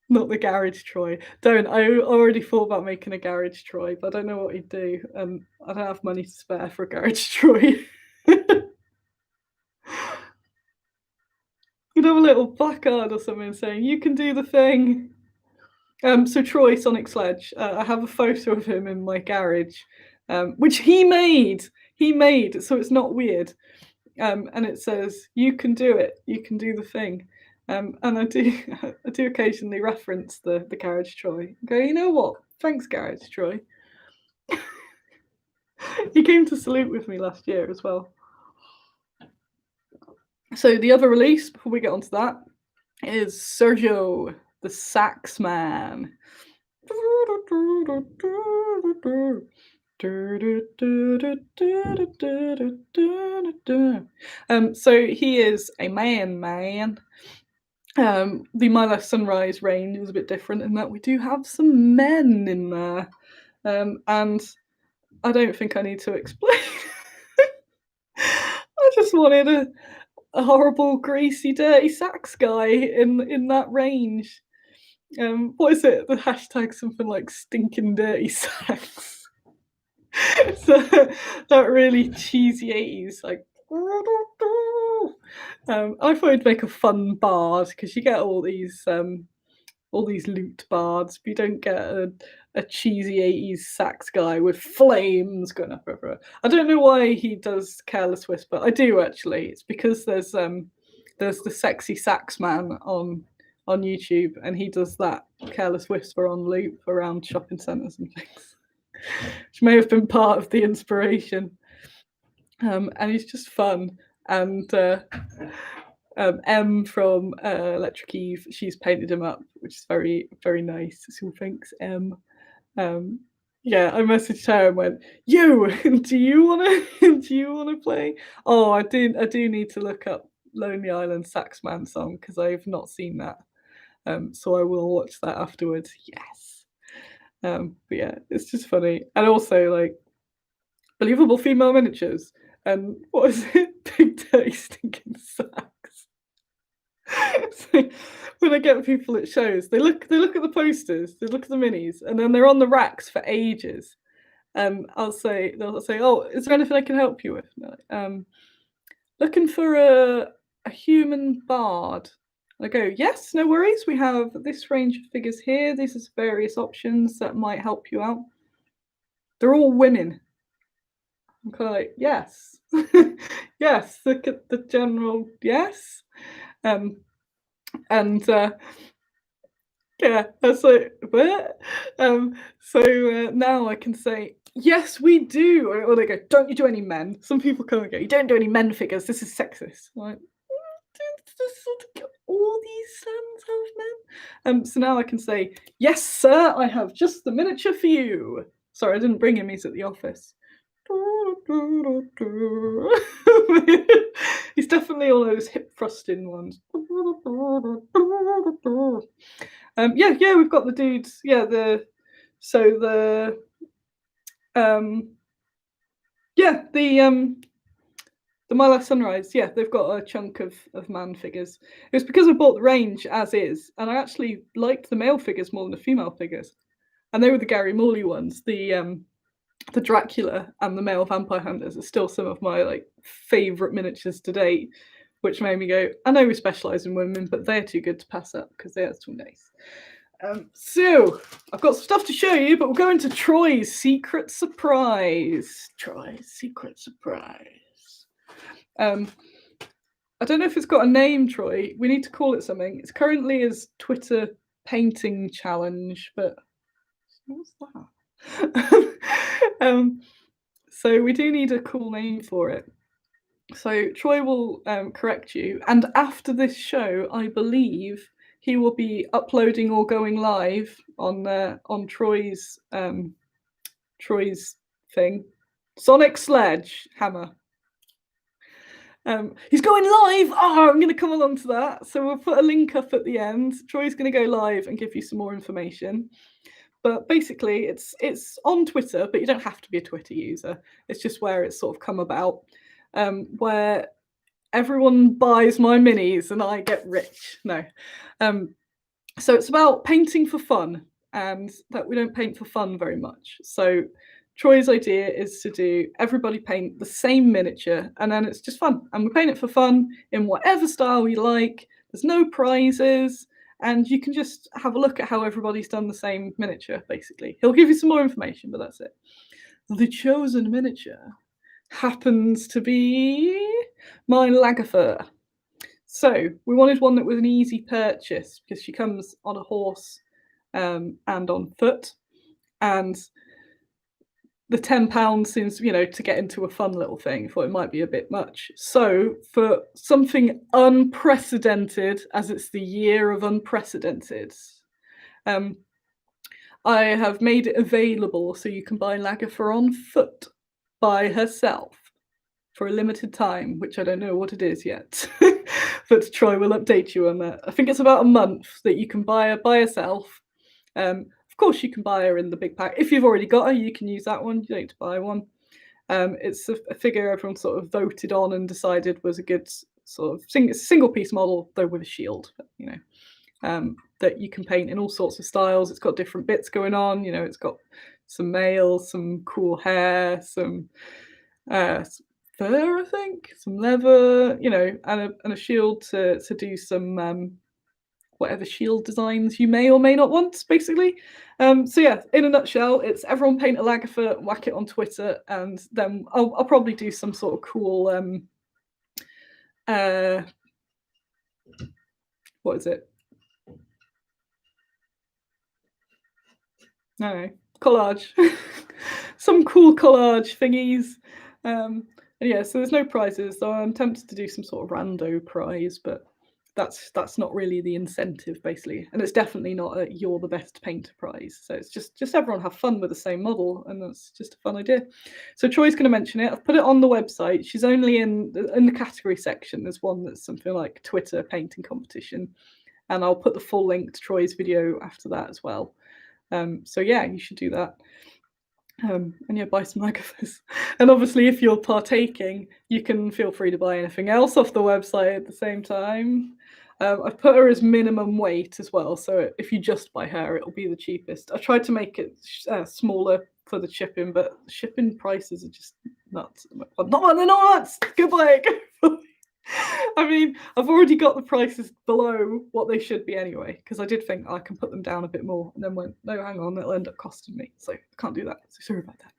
Not the Garage Troy. Don't. I already thought about making a Garage Troy, but I don't know what he'd do, and I don't have money to spare for a Garage Troy. You'd have a little placard or something saying, "You can do the thing." So Troy, Sonic Sledge, I have a photo of him in my garage, which he made. He made, so it's not weird. And it says, "You can do it. You can do the thing." And I do, I do occasionally reference the Garage Troy. Go, you know what? Thanks, Garage Troy. He came to salute with me last year as well. So the other release, before we get onto that, is Sergio, the Sax Man. So he is a man. The My Last Sunrise range is a bit different in that we do have some men in there. And I don't think I need to explain. I just wanted a horrible, greasy, dirty sax guy in that range. What is it? The hashtag something like stinking dirty sax. So that really cheesy 80s, like I thought it'd make a fun bard, because you get all these lute bards, but you don't get a cheesy 80s sax guy with flames going up everywhere. I don't know why he does Careless Whisper. I do actually. It's because there's the sexy sax man on YouTube, and he does that Careless Whisper on loop around shopping centres and things, which may have been part of the inspiration. And he's just fun. And M from Electric Eve, she's painted him up, which is very, very nice. So thanks, M. Yeah, I messaged her and went, "You, do you wanna play?" Oh, I do need to look up Lonely Island Saxman song, because I've not seen that. So I will watch that afterwards. Yes. But yeah, it's just funny, and also like believable female miniatures. And what is it? Big dirty stinking sax. So when I get people at shows, they look at the posters, they look at the minis, and then they're on the racks for ages. And they'll say, "Oh, is there anything I can help you with?" Like, looking for a human bard. I go, yes, no worries. We have this range of figures here. These are various options that might help you out. They're all women. I'm kind of like, yes, yes. Look at the general, yes, and yeah, that's like what? Now I can say, yes, we do. Or they go, don't you do any men? Some people come and go, you don't do any men figures. This is sexist. I'm like, all these sons have men. So now I can say, yes, sir, I have just the miniature for you. Sorry, I didn't bring him. He's at the office. He's definitely all those hip thrusting ones. Yeah, we've got the dudes. Yeah, the My Last Sunrise. Yeah, they've got a chunk of man figures. It was because I bought the range as is, and I actually liked the male figures more than the female figures, and they were the Gary Morley ones. The Dracula and the male vampire hunters are still some of my like favorite miniatures to date, which made me go, I know we specialize in women, but they're too good to pass up because they are too nice. So I've got some stuff to show you, but we'll go into Troy's secret surprise. Troy's secret surprise. I don't know if it's got a name, Troy. We need to call it something. It's currently his Twitter painting challenge, but what's that? So we do need a cool name for it. So Troy will correct you, and after this show, I believe he will be uploading or going live on Troy's thing, Sonic Sledgehammer. He's going live. Oh, I'm going to come along to that. So we'll put a link up at the end. Troy's going to go live and give you some more information. But basically, it's on Twitter, but you don't have to be a Twitter user. It's just where it's sort of come about, where everyone buys my minis and I get rich. No. So it's about painting for fun, and that we don't paint for fun very much. So Troy's idea is to do everybody paint the same miniature, and then it's just fun. And we paint it for fun in whatever style you like. There's no prizes. And you can just have a look at how everybody's done the same miniature, basically. He'll give you some more information, but that's it. The chosen miniature happens to be my Lagerfur. So we wanted one that was an easy purchase because she comes on a horse and on foot. And the £10 seems, to get into a fun little thing. Thought it might be a bit much. So for something unprecedented, as it's the year of unprecedented, I have made it available so you can buy Lagerfur on foot by herself for a limited time, which I don't know what it is yet. But Troy will update you on that. I think it's about a month that you can buy her by herself. Of course, you can buy her in the big pack. If you've already got her, you can use that one. You don't need to buy one. It's a figure everyone sort of voted on and decided was a good sort of single piece model, though with a shield, that you can paint in all sorts of styles. It's got different bits going on. It's got some mail, some cool hair, some fur, I think, some leather, and a shield to do some whatever shield designs you may or may not want, basically. So yeah, in a nutshell, it's everyone paint a Lagerfur, whack it on Twitter, and then I'll probably do some sort of cool what is it? No, collage. Some cool collage thingies. And yeah, so there's no prizes, so I'm tempted to do some sort of rando prize, but that's not really the incentive, basically. And it's definitely not a you're the best painter prize. So it's just everyone have fun with the same model, and that's just a fun idea. So Troy's going to mention it. I've put it on the website. She's only in the category section. There's one that's something like Twitter painting competition, and I'll put the full link to Troy's video after that as well. So yeah, you should do that. And yeah, buy some Lagerfurs. And obviously, if you're partaking, you can feel free to buy anything else off the website at the same time. I've put her as minimum weight as well, so if you just buy her, it'll be the cheapest. I tried to make it smaller for the shipping, but shipping prices are just nuts. Not nuts. Goodbye. I mean, I've already got the prices below what they should be anyway, because I did think I can put them down a bit more, and then went, no, hang on, it'll end up costing me. So I can't do that. So sorry about that.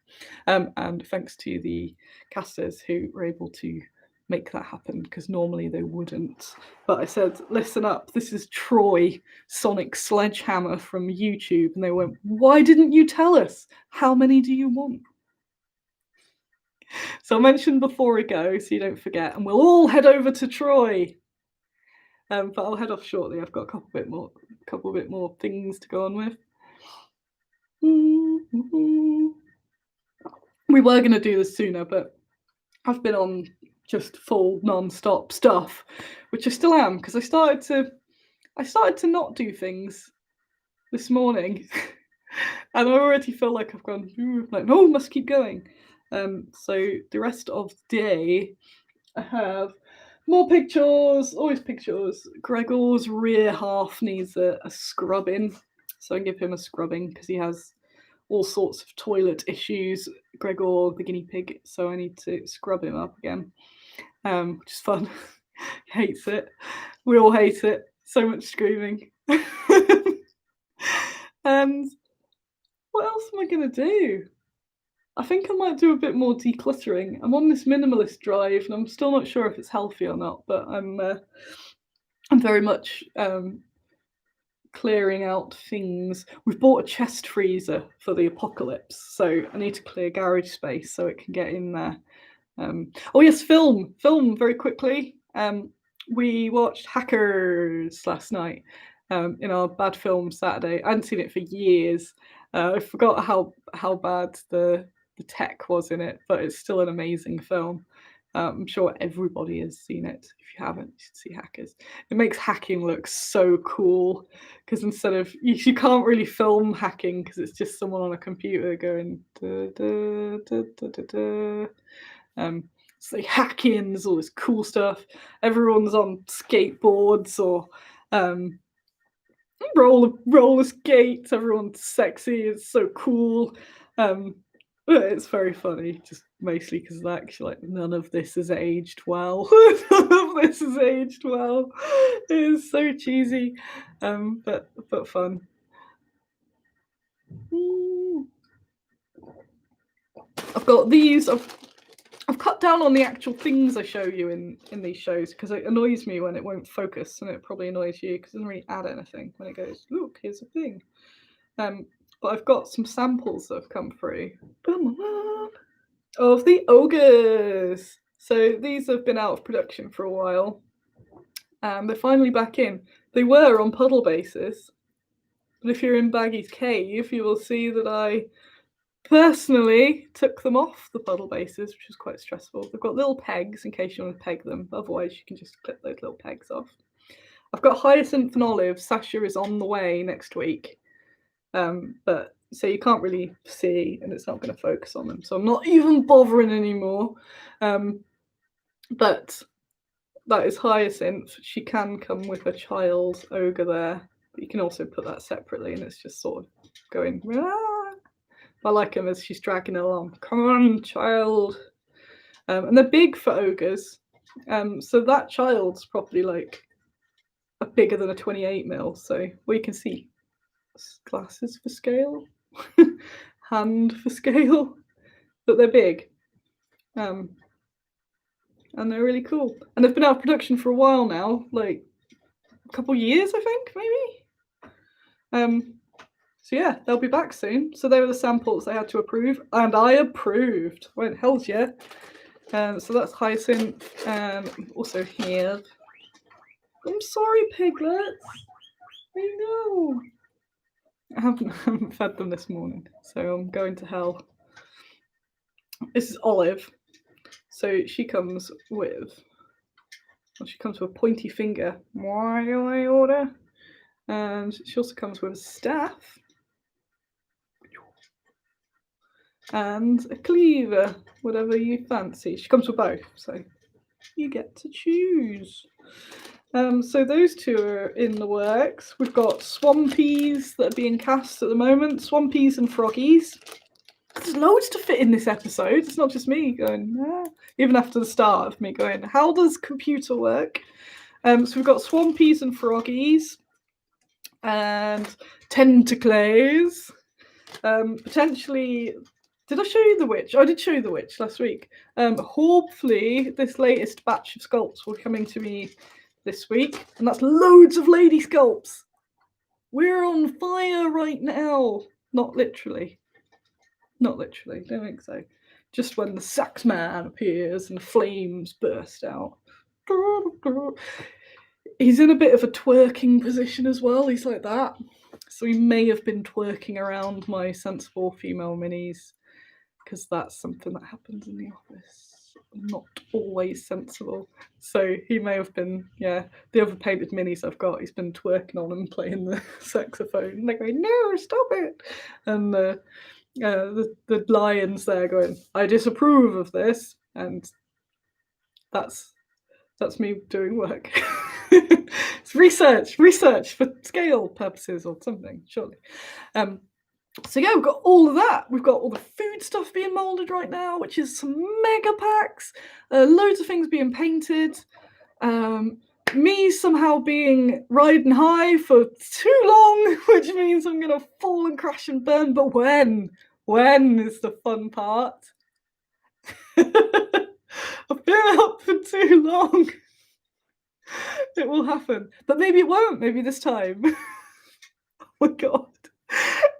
And thanks to the casters who were able to make that happen, because normally they wouldn't. But I said, listen up, this is Troy Sonic Sledgehammer from YouTube. And they went, why didn't you tell us? How many do you want? So I mentioned before we go, so you don't forget, and we'll all head over to Troy. But I'll head off shortly. I've got a couple bit more things to go on with. We were going to do this sooner, but I've been on just full non-stop stuff, which I still am, because I started to not do things this morning, and I already feel like I've gone like, no, must keep going. So the rest of the day, I have more pictures, always pictures. Gregor's rear half needs a scrubbing, so I give him a scrubbing because he has all sorts of toilet issues. Gregor, the guinea pig, so I need to scrub him up again, which is fun. He hates it. We all hate it. So much screaming. And what else am I going to do? I think I might do a bit more decluttering. I'm on this minimalist drive, and I'm still not sure if it's healthy or not. But I'm very much clearing out things. We've bought a chest freezer for the apocalypse, so I need to clear garage space so it can get in there. Oh yes, film very quickly. We watched Hackers last night in our Bad Film Saturday. I hadn't seen it for years. I forgot how bad the tech was in it, but it's still an amazing film. I'm sure everybody has seen it. If you haven't, you should see Hackers. It makes hacking look so cool, because instead of you can't really film hacking because it's just someone on a computer going da, da, da, da, da, da. So they hack in, there's all this cool stuff. Everyone's on skateboards or roller skates. Everyone's sexy. It's so cool. It's very funny, just mostly because of that. Like, none of this has aged well. None of this has aged well. It is so cheesy, but fun. I've got these. I've cut down on the actual things I show you in these shows, because it annoys me when it won't focus, and it probably annoys you because it doesn't really add anything when it goes, look, here's a thing. But I've got some samples that have come through of the ogres. So these have been out of production for a while, and they're finally back in. They were on puddle bases, but if you're in Baggy's cave, you will see that I personally took them off the puddle bases, which is quite stressful. They've got little pegs in case you want to peg them, but otherwise you can just clip those little pegs off. I've got Hyacinth and Olive. Sasha is on the way next week, but so you can't really see, and it's not going to focus on them, so I'm not even bothering anymore. But that is Hyacinth. She can come with a child ogre there, but you can also put that separately, and it's just sort of going, I like him as she's dragging along. Come on, child. And they're big for ogres. So that child's probably like bigger than a 28mm. So we can see glasses for scale, hand for scale, but they're big. And they're really cool. And they've been out of production for a while now, like a couple years, I think, maybe. So yeah, they'll be back soon. So they were the samples they had to approve, and I approved. Went, hell's yeah. So that's Hyacinth, and also here. I'm sorry, piglets. I know. I haven't fed them this morning, so I'm going to hell. This is Olive. So she comes with a pointy finger. Why do I order? And she also comes with a staff. And a cleaver, whatever you fancy. She comes with both, so you get to choose. So those two are in the works. We've got Swampies that are being cast at the moment. Swampies and Froggies. there's loads to fit in this episode. It's not just me going, ah. Even after the start of me going, how does computer work? So we've got swampies and froggies and tentacles. Potentially, did I show you the witch? I did show you the witch last week. Hopefully, this latest batch of sculpts will be coming to me this week, and that's loads of lady sculpts. We're on fire right now. Not literally. Not literally, don't think so. Just when the sax man appears and flames burst out. He's in a bit of a twerking position as well. He's like that. So he may have been twerking around my sensible female minis, because that's something that happens in the office. Not always sensible. So he may have been, yeah, the other painted minis I've got, he's been twerking on and playing the saxophone. And they're going, no, stop it. And the lions there going, I disapprove of this. And that's me doing work. It's research for scale purposes or something, surely. So yeah, we've got all of that. We've got all the food stuff being moulded right now, which is some mega packs, loads of things being painted. Me somehow being riding high for too long, which means I'm gonna fall and crash and burn. But when is the fun part? I've been up for too long. It will happen, but maybe it won't. Maybe this time. Oh my god.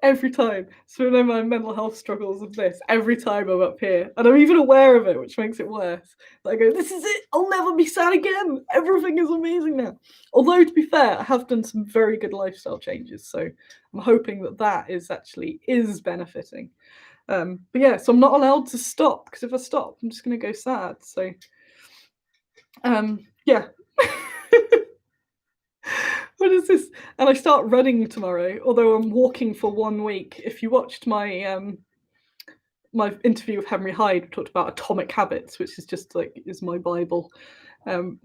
Every time. So I know my mental health struggles of this. Every time I'm up here, and I'm even aware of it, which makes it worse. I go, this is it. I'll never be sad again. Everything is amazing now. Although, to be fair, I have done some very good lifestyle changes, so I'm hoping that is benefiting. But yeah, so I'm not allowed to stop, because if I stop, I'm just going to go sad. So, yeah. What is this? And I start running tomorrow, although I'm walking for 1 week. If you watched my my interview with Henry Hyde, we talked about atomic habits, which is just is my Bible.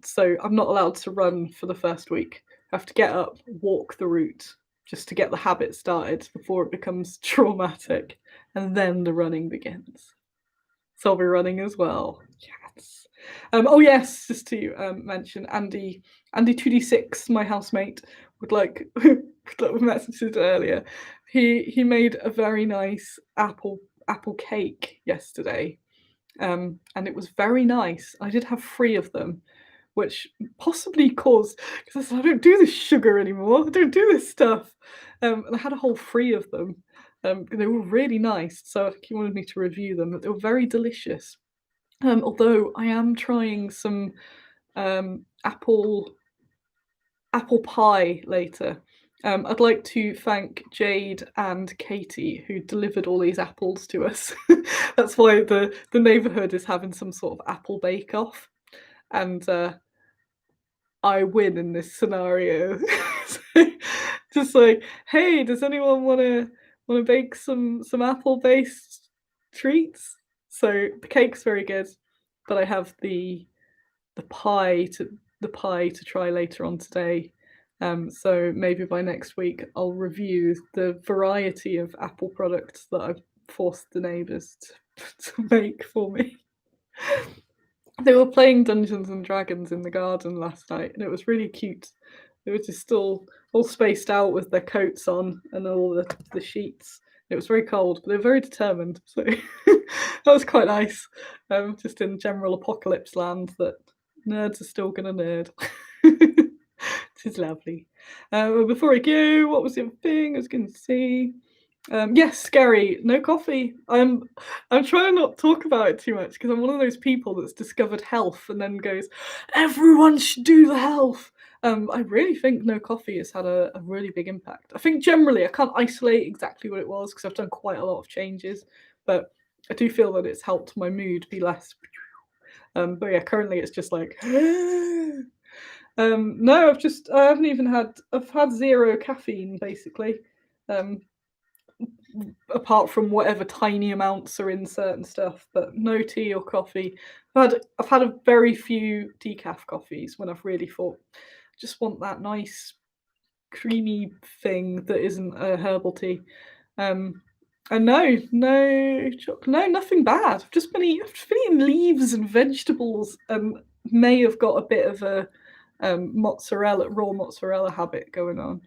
So I'm not allowed to run for the first week. I have to get up, walk the route, just to get the habit started before it becomes traumatic, and then the running begins. So I'll be running as well. Yes. Oh yes, just to mention, Andy 2D6, my housemate, would like we messaged earlier. He made a very nice apple cake yesterday, and it was very nice. I did have 3 of them, which possibly caused, because I said, I don't do this sugar anymore. I don't do this stuff, and I had a whole 3 of them. They were really nice, so he wanted me to review them. But they were very delicious. Although I am trying some apple pie later. I'd like to thank Jade and Katie, who delivered all these apples to us. That's why the neighbourhood is having some sort of apple bake-off, and I win in this scenario. So, just like, hey, does anyone want to bake some apple-based treats? So the cake's very good, but I have the pie to try later on today. So maybe by next week I'll review the variety of apple products that I've forced the neighbours to make for me. They were playing Dungeons and Dragons in the garden last night, and it was really cute. They were just all spaced out with their coats on and all the sheets. It was very cold, but they were very determined, so that was quite nice. Just in general apocalypse land, that nerds are still gonna nerd. This is lovely. Before I go, what was the other thing I was going to say? Yes, scary. No coffee. I'm trying not to talk about it too much, because I'm one of those people that's discovered health and then goes, everyone should do the health. I really think no coffee has had a really big impact. I think generally I can't isolate exactly what it was, because I've done quite a lot of changes, but I do feel that it's helped my mood be less. But yeah, currently it's just like. No, I've had 0 caffeine basically, apart from whatever tiny amounts are in certain stuff, but no tea or coffee. I've had a very few decaf coffees when I've really thought, I just want that nice creamy thing that isn't a herbal tea. And no chocolate, no, nothing bad. I've just been eating leaves and vegetables, and may have got a bit of a raw mozzarella habit going on.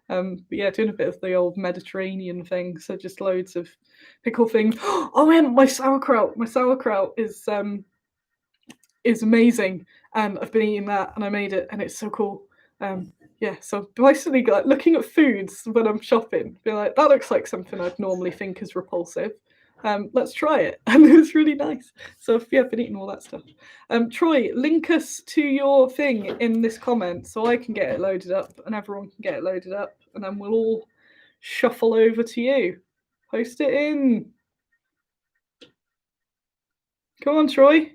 But yeah, doing a bit of the old Mediterranean thing. So just loads of pickle things. Oh, and my sauerkraut. My sauerkraut is amazing, and I've been eating that, and I made it, and it's so cool. Yeah, so basically, like looking at foods when I'm shopping, be like, that looks like something I'd normally think is repulsive. Let's try it, and it was really nice. So yeah, I've been eating all that stuff. Troy, link us to your thing in this comment so I can get it loaded up, and everyone can get it loaded up, and then we'll all shuffle over to you. Post it in. Come on, Troy.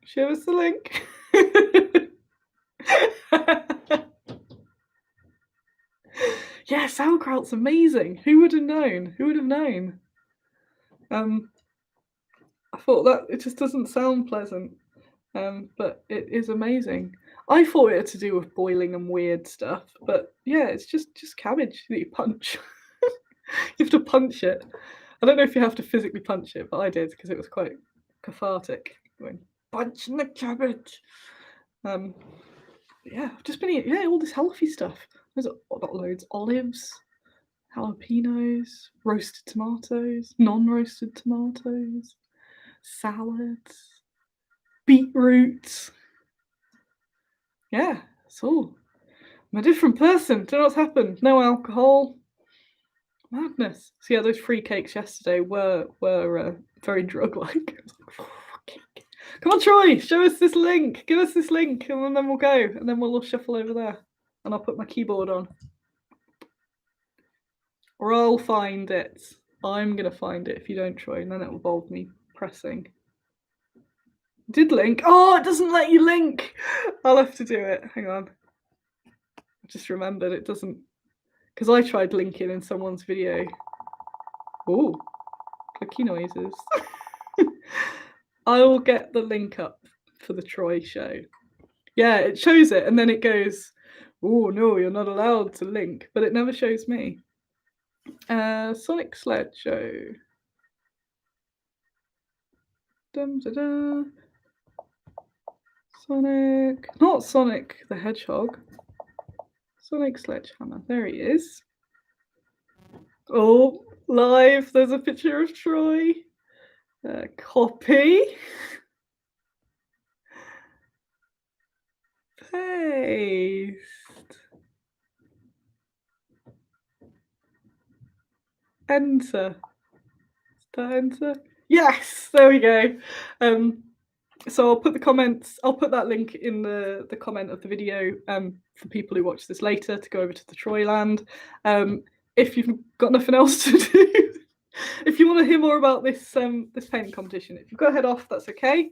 Show us the link. Yeah, sauerkraut's amazing. Who would have known? Who would have known? I thought that it just doesn't sound pleasant, but it is amazing. I thought it had to do with boiling and weird stuff, but yeah, it's just cabbage that you punch. You have to punch it. I don't know if you have to physically punch it, but I did because it was quite cathartic. Going punching the cabbage. Yeah, I've just been eating all this healthy stuff. There's not loads. Olives, jalapenos, roasted tomatoes, non-roasted tomatoes, salads, beetroot. Yeah, it's all. I'm a different person. Don't know what's happened. No alcohol. Madness. So yeah, those free cakes yesterday were very drug-like. Come on, Troy, show us this link. Give us this link, and then we'll go, and then we'll all shuffle over there, and I'll put my keyboard on. Or I'll find it. I'm going to find it if you don't, Troy, and then it will involve me pressing. Did link? Oh, it doesn't let you link. I'll have to do it. Hang on. I just remembered it doesn't, because I tried linking in someone's video. Ooh, clicky noises. I will get the link up for the Troy show. Yeah, it shows it, and then it goes, oh no, you're not allowed to link, but it never shows me. Sonic Sled Show. Dum, da, da. Sonic, not Sonic the Hedgehog. Sonic Sledgehammer. There he is. Oh, live. There's a picture of Troy. Copy. Paste. Enter. Is that enter? Yes, there we go. So I'll put that link in the comment of the video for people who watch this later to go over to the Troy land. If you've got nothing else to do, if you want to hear more about this painting competition, if you've got to head off, that's okay.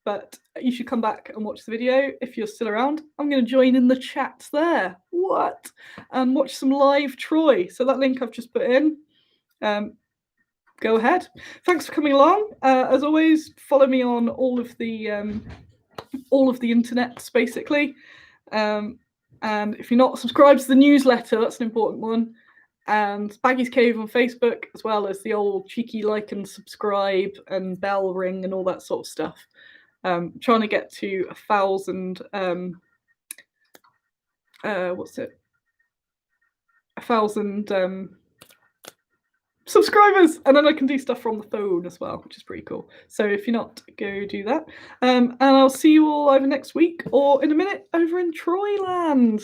But you should come back and watch the video if you're still around. I'm going to join in the chat there. What? And watch some live Troy. So that link I've just put in. Go ahead. Thanks for coming along. As always, follow me on all of the internets, basically. And if you're not subscribed to the newsletter, that's an important one. And Baggy's Cave on Facebook, as well as the old cheeky like and subscribe and bell ring and all that sort of stuff. Trying to get to 1,000. 1,000 subscribers, and then I can do stuff from the phone as well, which is pretty cool. So if you're not, go do that. And I'll see you all either next week or in a minute over in Troyland.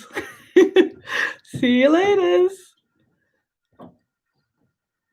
See you later.